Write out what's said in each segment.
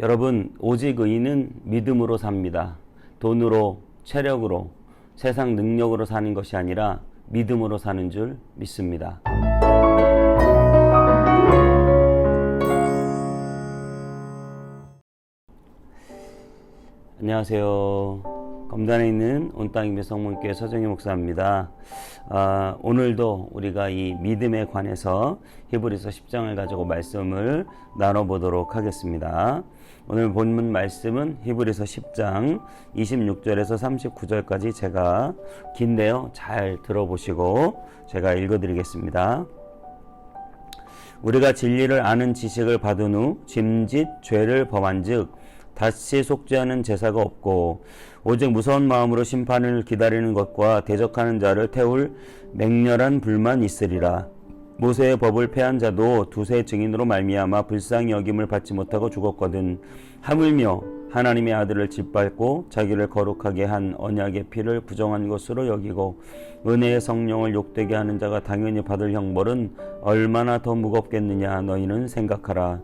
여러분, 오직 의인은 믿음으로 삽니다. 돈으로, 체력으로, 세상 능력으로 사는 것이 아니라 믿음으로 사는 줄 믿습니다. 안녕하세요. 검단에 있는 온땅임의 성문교회 서정희 목사입니다. 오늘도 우리가 이 믿음에 관해서 히브리서 10장을 가지고 말씀을 나눠보도록 하겠습니다. 오늘 본문 말씀은 히브리서 10장 26절에서 39절까지 제가 긴데요, 잘 들어보시고 제가 읽어드리겠습니다. 우리가 진리를 아는 지식을 받은 후 짐짓 죄를 범한 즉 다시 속죄하는 제사가 없고 오직 무서운 마음으로 심판을 기다리는 것과 대적하는 자를 태울 맹렬한 불만 있으리라. 모세의 법을 폐한 자도 두세 증인으로 말미암아 불쌍히 여김을 받지 못하고 죽었거든. 하물며 하나님의 아들을 짓밟고 자기를 거룩하게 한 언약의 피를 부정한 것으로 여기고 은혜의 성령을 욕되게 하는 자가 당연히 받을 형벌은 얼마나 더 무겁겠느냐 너희는 생각하라.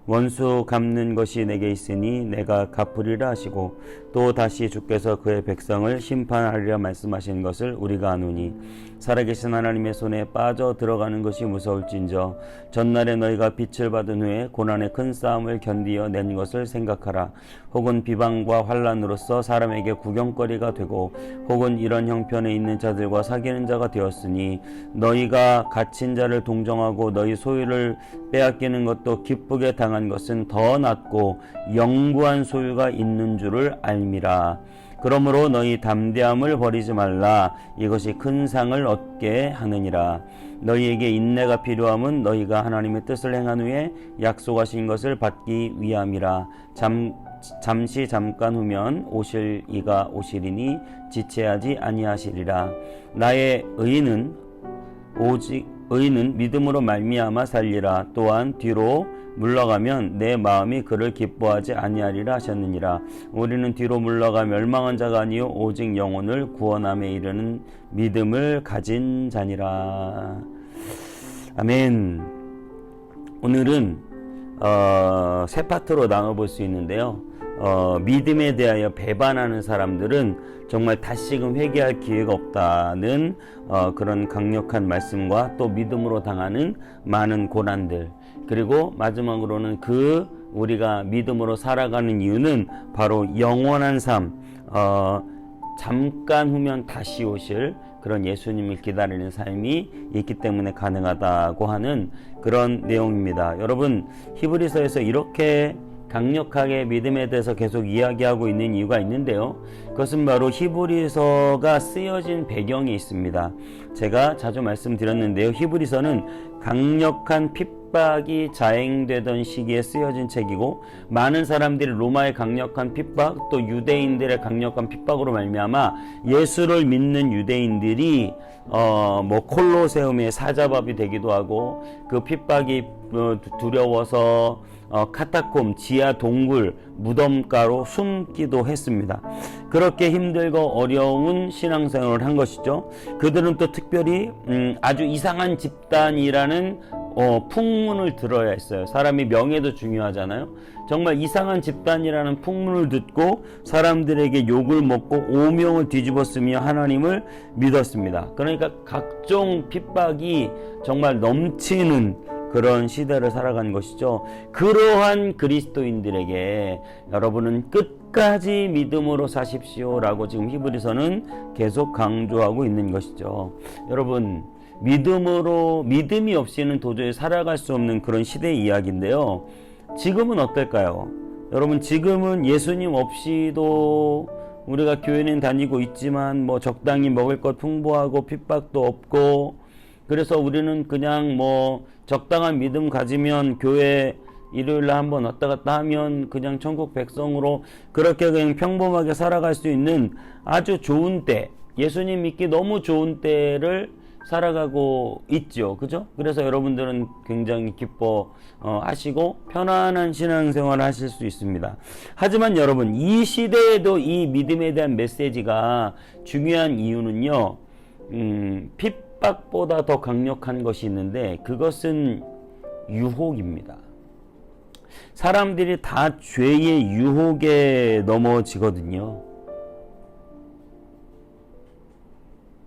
원수 갚는 것이 내게 있으니 내가 갚으리라 하시고 또 다시 주께서 그의 백성을 심판하리라 말씀하신 것을 우리가 아노니 살아계신 하나님의 손에 빠져 들어가는 것이 무서울진저 전날에 너희가 빛을 받은 후에 고난의 큰 싸움을 견디어 낸 것을 생각하라. 혹은 비방과 환난으로서 사람에게 구경거리가 되고 혹은 이런 형편에 있는 자들과 사귀는 자가 되었으니 너희가 갇힌 자를 동정하고 너희 소유를 빼앗기는 것도 기쁘게 당한 것은 더 낫고 영구한 소유가 있는 줄을 알미라. 그러므로 너희 담대함을 버리지 말라. 이것이 큰 상을 얻게 하느니라. 너희에게 인내가 필요함은 너희가 하나님의 뜻을 행한 후에 약속하신 것을 받기 위함이라. 잠시 잠깐 후면 오실 이가 오시리니 지체하지 아니하시리라. 나의 의인은 믿음으로 말미암아 살리라. 또한 뒤로 물러가면 내 마음이 그를 기뻐하지 아니하리라 하셨느니라. 우리는 뒤로 물러가 멸망한 자가 아니요 오직 영혼을 구원함에 이르는 믿음을 가진 자니라. 아멘. 오늘은 세 파트로 나눠볼 수 있는데요. 믿음에 대하여 배반하는 사람들은 정말 다시금 회개할 기회가 없다는 그런 강력한 말씀과 또 믿음으로 당하는 많은 고난들, 그리고 마지막으로는 우리가 믿음으로 살아가는 이유는 바로 영원한 삶, 잠깐 후면 다시 오실 그런 예수님을 기다리는 삶이 있기 때문에 가능하다고 하는 그런 내용입니다. 여러분, 히브리서에서 이렇게 강력하게 믿음에 대해서 계속 이야기하고 있는 이유가 있는데요. 그것은 바로 히브리서가 쓰여진 배경이 있습니다. 제가 자주 말씀드렸는데요. 히브리서는 강력한 핍박이 자행되던 시기에 쓰여진 책이고 많은 사람들이 로마의 강력한 핍박 또 유대인들의 강력한 핍박으로 말미암아 예수를 믿는 유대인들이 콜로세움의 사자밥이 되기도 하고 그 핍박이 두려워서 카타콤, 지하 동굴, 무덤가로 숨기도 했습니다. 그렇게 힘들고 어려운 신앙생활을 한 것이죠. 그들은 또 특별히 아주 이상한 집단이라는 풍문을 들어야 했어요. 사람이 명예도 중요하잖아요. 정말 이상한 집단이라는 풍문을 듣고 사람들에게 욕을 먹고 오명을 뒤집었으며 하나님을 믿었습니다. 그러니까 각종 핍박이 정말 넘치는 그런 시대를 살아간 것이죠. 그러한 그리스도인들에게 여러분은 끝까지 믿음으로 사십시오 라고 지금 히브리서는 계속 강조하고 있는 것이죠. 여러분, 믿음이 없이는 도저히 살아갈 수 없는 그런 시대의 이야기인데요. 지금은 어떨까요? 여러분, 지금은 예수님 없이도 우리가 교회는 다니고 있지만 적당히 먹을 것 풍부하고 핍박도 없고, 그래서 우리는 그냥 적당한 믿음 가지면 교회 일요일날 한번 왔다 갔다 하면 그냥 천국 백성으로 그렇게 그냥 평범하게 살아갈 수 있는 아주 좋은 때, 예수님 믿기 너무 좋은 때를 살아가고 있죠. 그죠? 그래서 여러분들은 굉장히 기뻐하시고 편안한 신앙생활을 하실 수 있습니다. 하지만 여러분, 이 시대에도 이 믿음에 대한 메시지가 중요한 이유는요, 핍박보다 더 강력한 것이 있는데 그것은 유혹입니다. 사람들이 다 죄의 유혹에 넘어지거든요.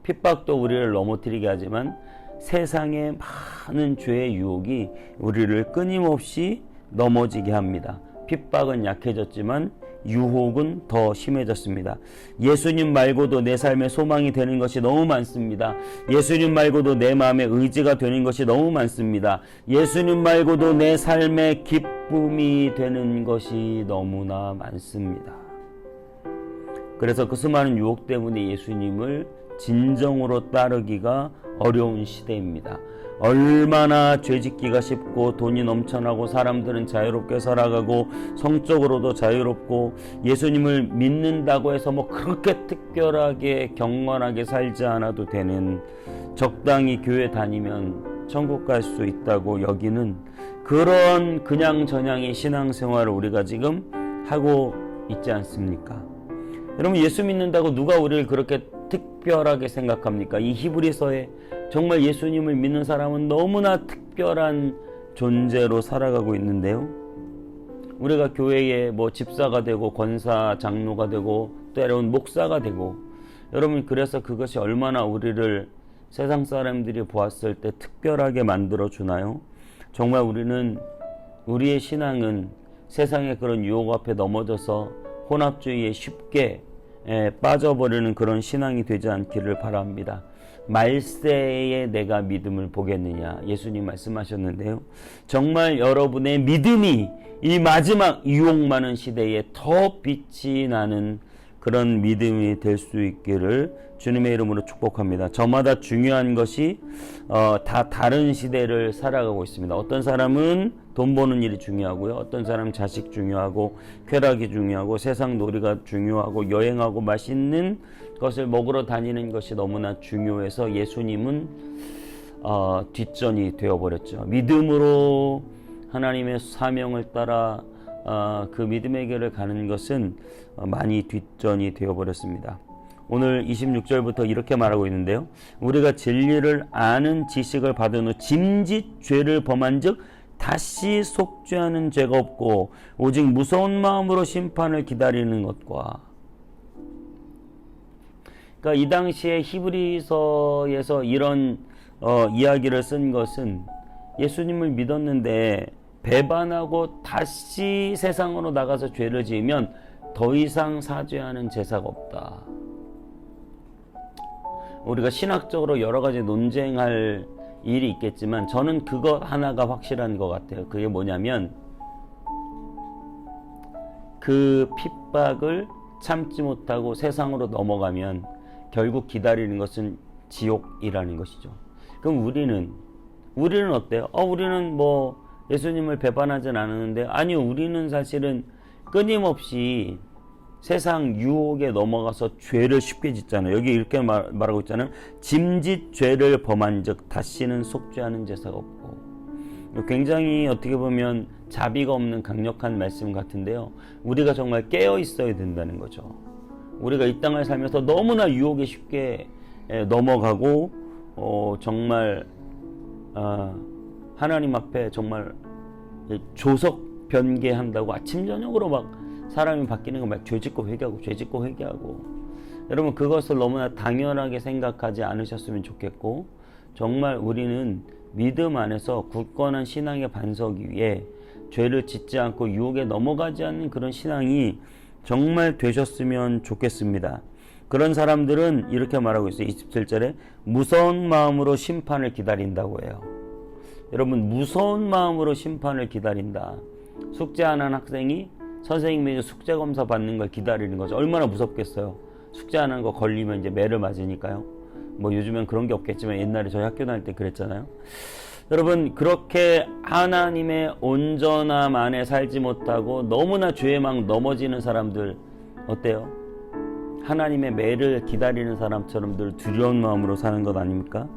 핍박도 우리를 넘어뜨리게 하지만 세상의 많은 죄의 유혹이 우리를 끊임없이 넘어지게 합니다. 핍박은 약해졌지만 유혹은 더 심해졌습니다. 예수님 말고도 내 삶에 소망이 되는 것이 너무 많습니다. 예수님 말고도 내 마음에 의지가 되는 것이 너무 많습니다. 예수님 말고도 내 삶에 기쁨이 되는 것이 너무나 많습니다. 그래서 그 수많은 유혹 때문에 예수님을 진정으로 따르기가 어려운 시대입니다. 얼마나 죄짓기가 쉽고 돈이 넘쳐나고 사람들은 자유롭게 살아가고 성적으로도 자유롭고 예수님을 믿는다고 해서 뭐 그렇게 특별하게 경건하게 살지 않아도 되는, 적당히 교회 다니면 천국 갈 수 있다고 여기는 그런 그냥 저냥의 신앙생활을 우리가 지금 하고 있지 않습니까? 여러분, 예수 믿는다고 누가 우리를 그렇게 특별하게 생각합니까? 이 히브리서에 정말 예수님을 믿는 사람은 너무나 특별한 존재로 살아가고 있는데요. 우리가 교회에 뭐 집사가 되고 권사, 장로가 되고 때로는 목사가 되고, 여러분, 그래서 그것이 얼마나 우리를 세상 사람들이 보았을 때 특별하게 만들어 주나요? 정말 우리의 신앙은 세상의 그런 유혹 앞에 넘어져서 혼합주의에 쉽게 빠져버리는 그런 신앙이 되지 않기를 바랍니다. 말세에 내가 믿음을 보겠느냐, 예수님 말씀하셨는데요. 정말 여러분의 믿음이 이 마지막 유혹 많은 시대에 더 빛이 나는 그런 믿음이 될 수 있기를 주님의 이름으로 축복합니다. 저마다 중요한 것이 다 다른 시대를 살아가고 있습니다. 어떤 사람은 돈 버는 일이 중요하고요. 어떤 사람은 자식 중요하고 쾌락이 중요하고 세상 놀이가 중요하고 여행하고 맛있는 것을 먹으러 다니는 것이 너무나 중요해서 예수님은 뒷전이 되어버렸죠. 믿음으로 하나님의 사명을 따라 그 믿음의 길을 가는 것은 많이 뒷전이 되어버렸습니다. 오늘 26절부터 이렇게 말하고 있는데요. 우리가 진리를 아는 지식을 받은 후 짐짓 죄를 범한 즉 다시 속죄하는 죄가 없고 오직 무서운 마음으로 심판을 기다리는 것과, 그러니까 이 당시에 히브리서에서 이런 이야기를 쓴 것은 예수님을 믿었는데 배반하고 다시 세상으로 나가서 죄를 지으면 더 이상 사죄하는 제사가 없다. 우리가 신학적으로 여러 가지 논쟁할 일이 있겠지만 저는 그것 하나가 확실한 것 같아요. 그게 뭐냐면 그 핍박을 참지 못하고 세상으로 넘어가면 결국 기다리는 것은 지옥이라는 것이죠. 그럼 우리는 어때요? 우리는 뭐 예수님을 배반하진 않았는데, 아니요, 우리는 사실은 끊임없이 세상 유혹에 넘어가서 죄를 쉽게 짓잖아요. 여기 이렇게 말하고 있잖아요. 짐짓 죄를 범한 즉 다시는 속죄하는 제사가 없고. 굉장히 어떻게 보면 자비가 없는 강력한 말씀 같은데요. 우리가 정말 깨어 있어야 된다는 거죠. 우리가 이 땅을 살면서 너무나 유혹에 쉽게 넘어가고 정말 하나님 앞에 정말 조석 변개한다고 아침 저녁으로 막 사람이 바뀌는 거 막 죄 짓고 회개하고 여러분, 그것을 너무나 당연하게 생각하지 않으셨으면 좋겠고, 정말 우리는 믿음 안에서 굳건한 신앙의 반석 위에 죄를 짓지 않고 유혹에 넘어가지 않는 그런 신앙이 정말 되셨으면 좋겠습니다. 그런 사람들은 이렇게 말하고 있어요. 27절에 무서운 마음으로 심판을 기다린다고 해요. 여러분, 무서운 마음으로 심판을 기다린다. 숙제 안 한 학생이 선생님이 숙제 검사 받는 걸 기다리는 거죠. 얼마나 무섭겠어요. 숙제 안 한 거 걸리면 이제 매를 맞으니까요. 뭐 요즘엔 그런 게 없겠지만 옛날에 저희 학교 다닐 때 그랬잖아요. 여러분, 그렇게 하나님의 온전함 안에 살지 못하고 너무나 죄에 막 넘어지는 사람들 어때요? 하나님의 매를 기다리는 사람처럼 늘 두려운 마음으로 사는 것 아닙니까?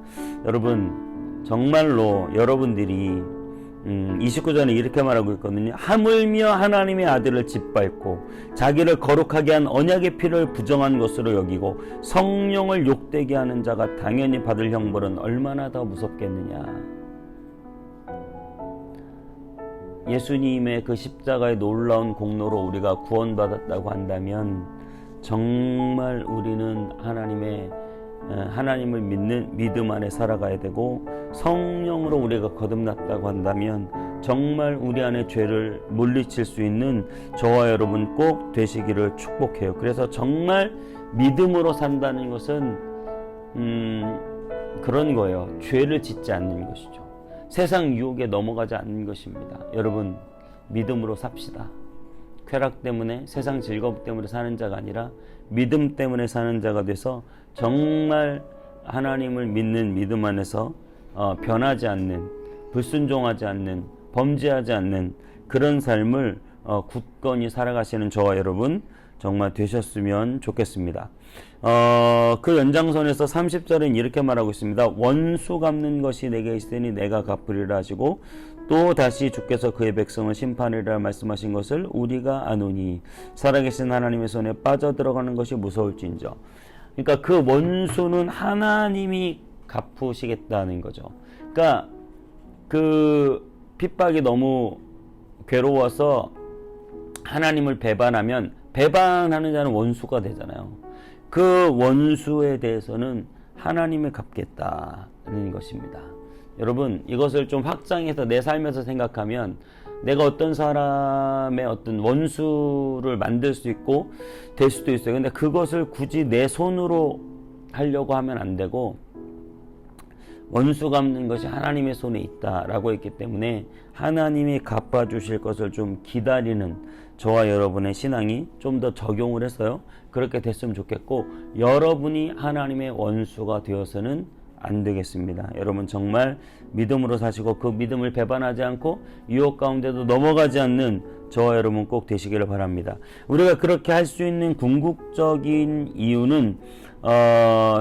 여러분, 정말로 여러분들이 29절에 이렇게 말하고 있거든요. 하물며 하나님의 아들을 짓밟고 자기를 거룩하게 한 언약의 피를 부정한 것으로 여기고 성령을 욕되게 하는 자가 당연히 받을 형벌은 얼마나 더 무섭겠느냐. 예수님의 그 십자가의 놀라운 공로로 우리가 구원받았다고 한다면 정말 우리는 하나님을 믿는 믿음 안에 살아가야 되고, 성령으로 우리가 거듭났다고 한다면 정말 우리 안에 죄를 물리칠 수 있는 저와 여러분 꼭 되시기를 축복해요. 그래서 정말 믿음으로 산다는 것은 그런 거예요. 죄를 짓지 않는 것이죠. 세상 유혹에 넘어가지 않는 것입니다. 여러분, 믿음으로 삽시다. 쾌락 때문에, 세상 즐거움 때문에 사는 자가 아니라 믿음 때문에 사는 자가 돼서 정말 하나님을 믿는 믿음 안에서 변하지 않는, 불순종하지 않는, 범죄하지 않는 그런 삶을 굳건히 살아가시는 저와 여러분 정말 되셨으면 좋겠습니다. 그 연장선에서 30절은 이렇게 말하고 있습니다. 원수 갚는 것이 내게 있으니 내가 갚으리라 하시고, 또 다시 주께서 그의 백성을 심판하리라 말씀하신 것을 우리가 아노니 살아계신 하나님의 손에 빠져들어가는 것이 무서울진저. 그러니까 그 원수는 하나님이 갚으시겠다는 거죠. 그러니까 그 핍박이 너무 괴로워서 하나님을 배반하면 배반하는 자는 원수가 되잖아요. 그 원수에 대해서는 하나님이 갚겠다는 것입니다. 여러분, 이것을 좀 확장해서 내 삶에서 생각하면 내가 어떤 사람의 어떤 원수를 만들 수 있고 될 수도 있어요. 근데 그것을 굳이 내 손으로 하려고 하면 안 되고, 원수 갚는 것이 하나님의 손에 있다라고 했기 때문에 하나님이 갚아주실 것을 좀 기다리는 저와 여러분의 신앙이 좀 더 적용을 해서요, 그렇게 됐으면 좋겠고, 여러분이 하나님의 원수가 되어서는 안 되겠습니다. 여러분 정말 믿음으로 사시고 그 믿음을 배반하지 않고 유혹 가운데도 넘어가지 않는 저와 여러분 꼭 되시기를 바랍니다. 우리가 그렇게 할 수 있는 궁극적인 이유는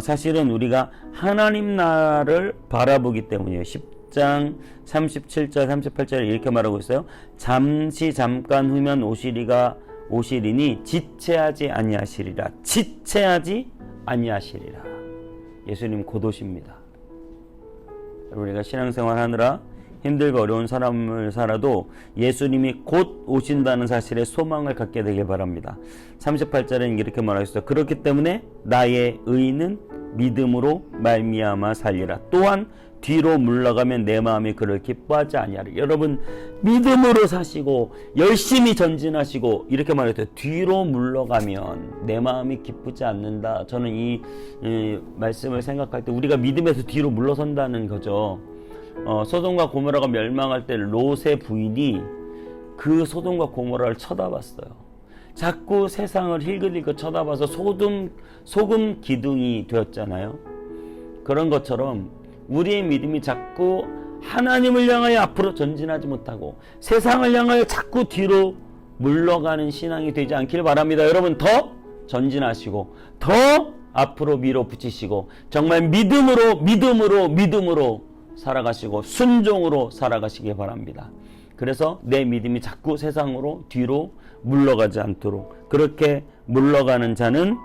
사실은 우리가 하나님 나라를 바라보기 때문이에요. 10장 37절 38절에 이렇게 말하고 있어요. 잠깐 후면 오시리니 지체하지 아니하시리라. 지체하지 아니하시리라. 예수님 곧 오십니다. 우리가 신앙생활 하느라 힘들고 어려운 삶을 살아도 예수님이 곧 오신다는 사실에 소망을 갖게 되길 바랍니다. 38절에는 이렇게 말하셨어요. 그렇기 때문에 나의 의는 믿음으로 말미암아 살리라. 또한 뒤로 물러가면 내 마음이 그를 기뻐하지 아니하리라. 여러분, 믿음으로 사시고 열심히 전진하시고 이렇게 말했어요. 뒤로 물러가면 내 마음이 기쁘지 않는다. 저는 이 말씀을 생각할 때 우리가 믿음에서 뒤로 물러선다는 거죠. 소돔과 고모라가 멸망할 때 롯의 부인이 그 소돔과 고모라를 쳐다봤어요. 자꾸 세상을 힐끗힐끗 쳐다봐서 소금 기둥이 되었잖아요. 그런 것처럼 우리의 믿음이 자꾸 하나님을 향하여 앞으로 전진하지 못하고 세상을 향하여 자꾸 뒤로 물러가는 신앙이 되지 않기를 바랍니다. 여러분, 더 전진하시고 더 앞으로 밀어붙이시고 정말 믿음으로 살아가시고 순종으로 살아가시기 바랍니다. 그래서 내 믿음이 자꾸 세상으로 뒤로 물러가지 않도록, 그렇게 물러가는 자는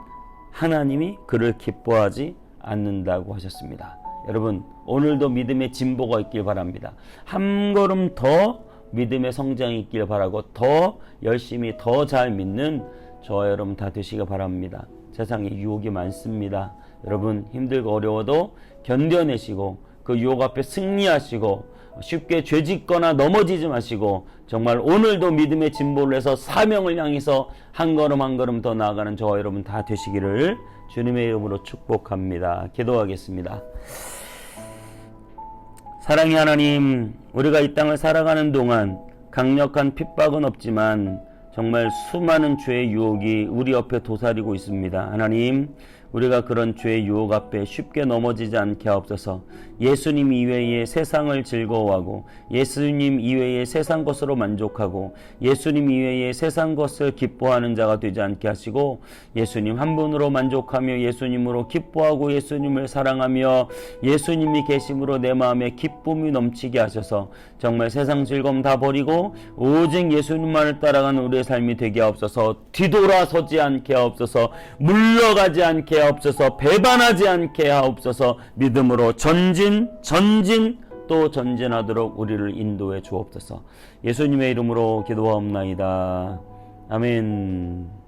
하나님이 그를 기뻐하지 않는다고 하셨습니다. 여러분, 오늘도 믿음의 진보가 있길 바랍니다. 한 걸음 더 믿음의 성장이 있길 바라고 더 열심히 더 잘 믿는 저와 여러분 다 되시기 바랍니다. 세상에 유혹이 많습니다. 여러분, 힘들고 어려워도 견뎌내시고 그 유혹 앞에 승리하시고 쉽게 죄짓거나 넘어지지 마시고 정말 오늘도 믿음의 진보를 해서 사명을 향해서 한 걸음 한 걸음 더 나아가는 저와 여러분 다 되시기를 주님의 이름으로 축복합니다. 기도하겠습니다. 사랑의 하나님, 우리가 이 땅을 살아가는 동안 강력한 핍박은 없지만 정말 수많은 죄의 유혹이 우리 옆에 도사리고 있습니다. 하나님, 우리가 그런 죄의 유혹 앞에 쉽게 넘어지지 않게 하옵소서. 예수님 이외에 세상을 즐거워하고 예수님 이외에 세상 것으로 만족하고 예수님 이외에 세상 것을 기뻐하는 자가 되지 않게 하시고 예수님 한 분으로 만족하며 예수님으로 기뻐하고 예수님을 사랑하며 예수님이 계심으로 내 마음에 기쁨이 넘치게 하셔서 정말 세상 즐거움 다 버리고 오직 예수님만을 따라가는 우리의 삶이 되게 하옵소서. 뒤돌아서지 않게 하옵소서. 물러가지 않게 하옵소서. 배반하지 않게 하옵소서. 믿음으로 전진 또 전진하도록 우리를 인도해 주옵소서. 예수님의 이름으로 기도하옵나이다. 아멘.